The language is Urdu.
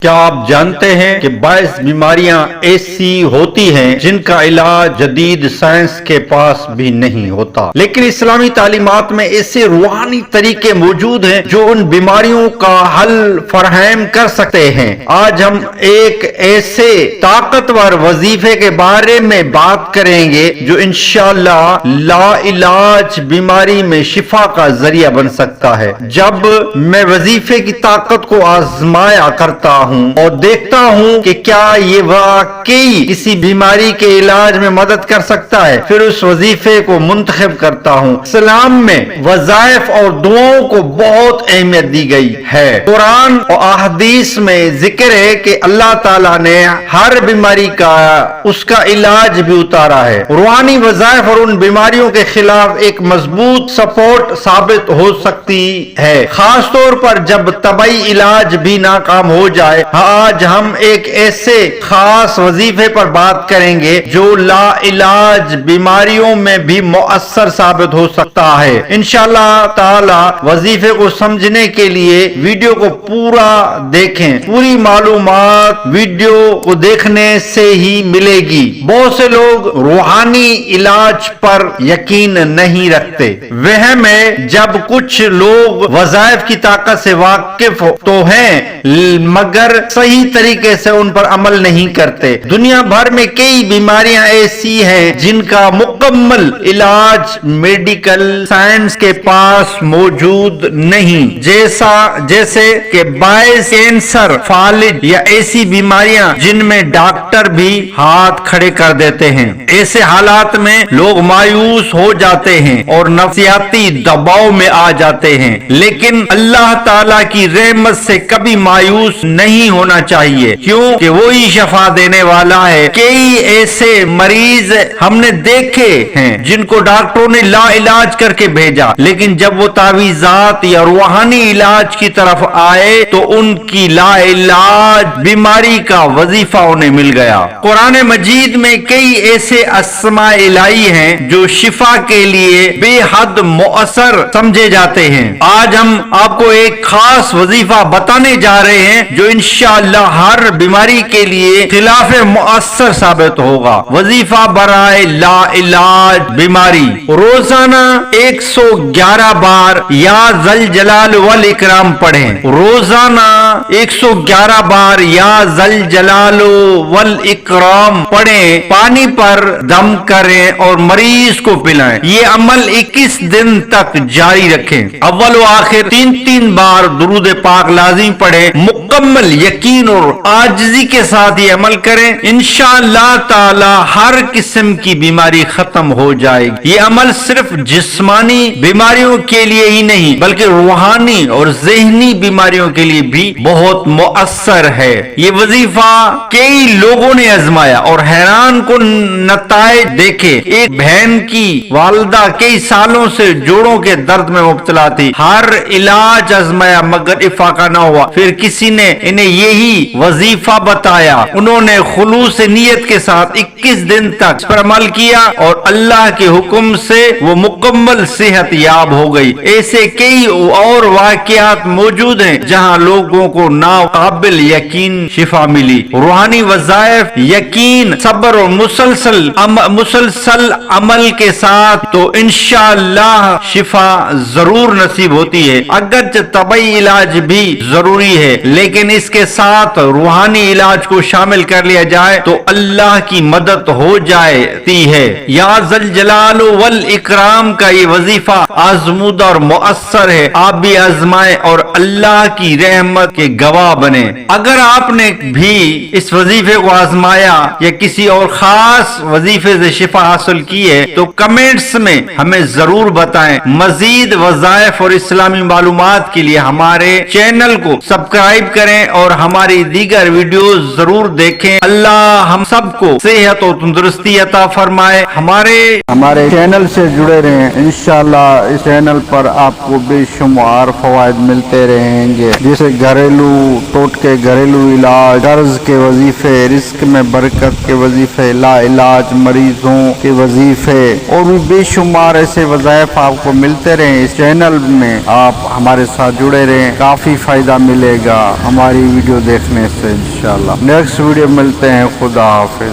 کیا آپ جانتے ہیں کہ 22 بیماریاں ایسی ہوتی ہیں جن کا علاج جدید سائنس کے پاس بھی نہیں ہوتا، لیکن اسلامی تعلیمات میں ایسے روحانی طریقے موجود ہیں جو ان بیماریوں کا حل فراہم کر سکتے ہیں۔ آج ہم ایک ایسے طاقتور وظیفے کے بارے میں بات کریں گے جو انشاءاللہ لا علاج بیماری میں شفا کا ذریعہ بن سکتا ہے۔ جب میں وظیفے کی طاقت کو آزمایا کرتا ہوں اور دیکھتا ہوں کہ کیا یہ واقعی کسی بیماری کے علاج میں مدد کر سکتا ہے، پھر اس وظیفے کو منتخب کرتا ہوں۔ اسلام میں وظائف اور دعاؤں کو بہت اہمیت دی گئی ہے۔ قرآن اور احادیث میں ذکر ہے کہ اللہ تعالیٰ نے ہر بیماری کا اس کا علاج بھی اتارا ہے۔ روحانی وظائف اور ان بیماریوں کے خلاف ایک مضبوط سپورٹ ثابت ہو سکتی ہے، خاص طور پر جب طبی علاج بھی ناکام ہو جائے۔ آج ہم ایک ایسے خاص وظیفے پر بات کریں گے جو لا علاج بیماریوں میں بھی مؤثر ثابت ہو سکتا ہے۔ انشاءاللہ تعالی وظیفے کو سمجھنے کے لیے ویڈیو کو پورا دیکھیں۔ پوری معلومات ویڈیو کو دیکھنے سے ہی ملے گی۔ بہت سے لوگ روحانی علاج پر یقین نہیں رکھتے۔ وہم ہے جب کچھ لوگ وظائف کی طاقت سے واقف تو ہیں مگر صحیح طریقے سے ان پر عمل نہیں کرتے۔ دنیا بھر میں کئی بیماریاں ایسی ہیں جن کا مکمل علاج میڈیکل سائنس کے پاس موجود نہیں، جیسے کہ باعث کینسر، فالج یا ایسی بیماریاں جن میں ڈاکٹر بھی ہاتھ کھڑے کر دیتے ہیں۔ ایسے حالات میں لوگ مایوس ہو جاتے ہیں اور نفسیاتی دباؤ میں آ جاتے ہیں، لیکن اللہ تعالی کی رحمت سے کبھی مایوس نہیں ہونا چاہیے، کیونکہ وہی شفا دینے والا ہے۔ کئی ایسے مریض ہم نے دیکھے ہیں جن کو ڈاکٹروں نے لا علاج کر کے بھیجا، لیکن جب وہ تعویذات یا روحانی علاج کی طرف آئے تو ان کی لا علاج بیماری کا وظیفہ انہیں مل گیا۔ قرآن مجید میں کئی ایسے اسماء الہی ہیں جو شفا کے لیے بے حد مؤثر سمجھے جاتے ہیں۔ آج ہم آپ کو ایک خاص وظیفہ بتانے جا رہے ہیں جو انشاءاللہ ہر بیماری کے لیے خلاف مؤثر ثابت ہوگا۔ وظیفہ برائے لا علاج بیماری: روزانہ 111 بار یا ذل جلال والاکرام پڑھیں۔ روزانہ 111 بار یا ذل جلال والاکرام پڑھیں، پانی پر دم کریں اور مریض کو پلائیں۔ یہ عمل 21 دن تک جاری رکھیں۔ اول و آخر 3 بار درود پاک لازم پڑھیں۔ مکمل یقین اور عاجزی کے ساتھ یہ عمل کریں، انشاءاللہ تعالی ہر قسم کی بیماری ختم ہو جائے گی۔ یہ عمل صرف جسمانی بیماریوں کے لیے ہی نہیں بلکہ روحانی اور ذہنی بیماریوں کے لیے بھی بہت مؤثر ہے۔ یہ وظیفہ کئی لوگوں نے آزمایا اور حیران کن نتائج دیکھے۔ ایک بہن کی والدہ کئی سالوں سے جوڑوں کے درد میں مبتلا تھی، ہر علاج آزمایا مگر افاقہ نہ ہوا۔ پھر کسی نے انہیں یہی وظیفہ بتایا، انہوں نے خلوص نیت کے ساتھ 21 دن تک اس پر عمل کیا اور اللہ کے حکم سے وہ مکمل صحت یاب ہو گئی۔ ایسے کئی اور واقعات موجود ہیں جہاں لوگوں کو ناقابل یقین شفا ملی۔ روحانی وظائف، یقین، صبر اور مسلسل عمل کے ساتھ تو انشاءاللہ شفا ضرور نصیب ہوتی ہے۔ اگرچہ طبی علاج بھی ضروری ہے لیکن اس کے ساتھ روحانی علاج کو شامل کر لیا جائے تو اللہ کی مدد ہو جاتی ہے۔ یا ذل جلال والاکرام کا یہ وظیفہ آزمودہ اور مؤثر ہے، آپ بھی آزمائیں اور اللہ کی رحمت کے گواہ بنیں۔ اگر آپ نے بھی اس وظیفے کو آزمایا یا کسی اور خاص وظیفے سے شفا حاصل کی ہے تو کمنٹس میں ہمیں ضرور بتائیں۔ مزید وظائف اور اسلامی معلومات کے لیے ہمارے چینل کو سبسکرائب کریں اور ہماری دیگر ویڈیوز ضرور دیکھیں۔ اللہ ہم سب کو صحت اور تندرستی عطا فرمائے۔ ہمارے چینل سے جڑے رہیں، انشاءاللہ اس چینل پر آپ کو بے شمار فوائد ملتے رہیں گے، جیسے گھریلو ٹوٹکے، گھریلو علاج، قرض کے وظیفے، رزق میں برکت کے وظیفے، لا علاج مریضوں کے وظیفے اور بھی بے شمار ایسے وظائف آپ کو ملتے رہیں۔ اس چینل میں آپ ہمارے ساتھ جڑے رہیں، کافی فائدہ ملے گا۔ ہماری ویڈیو دیکھنے سے انشاءاللہ۔ نیکسٹ ویڈیو ملتے ہیں، خدا حافظ۔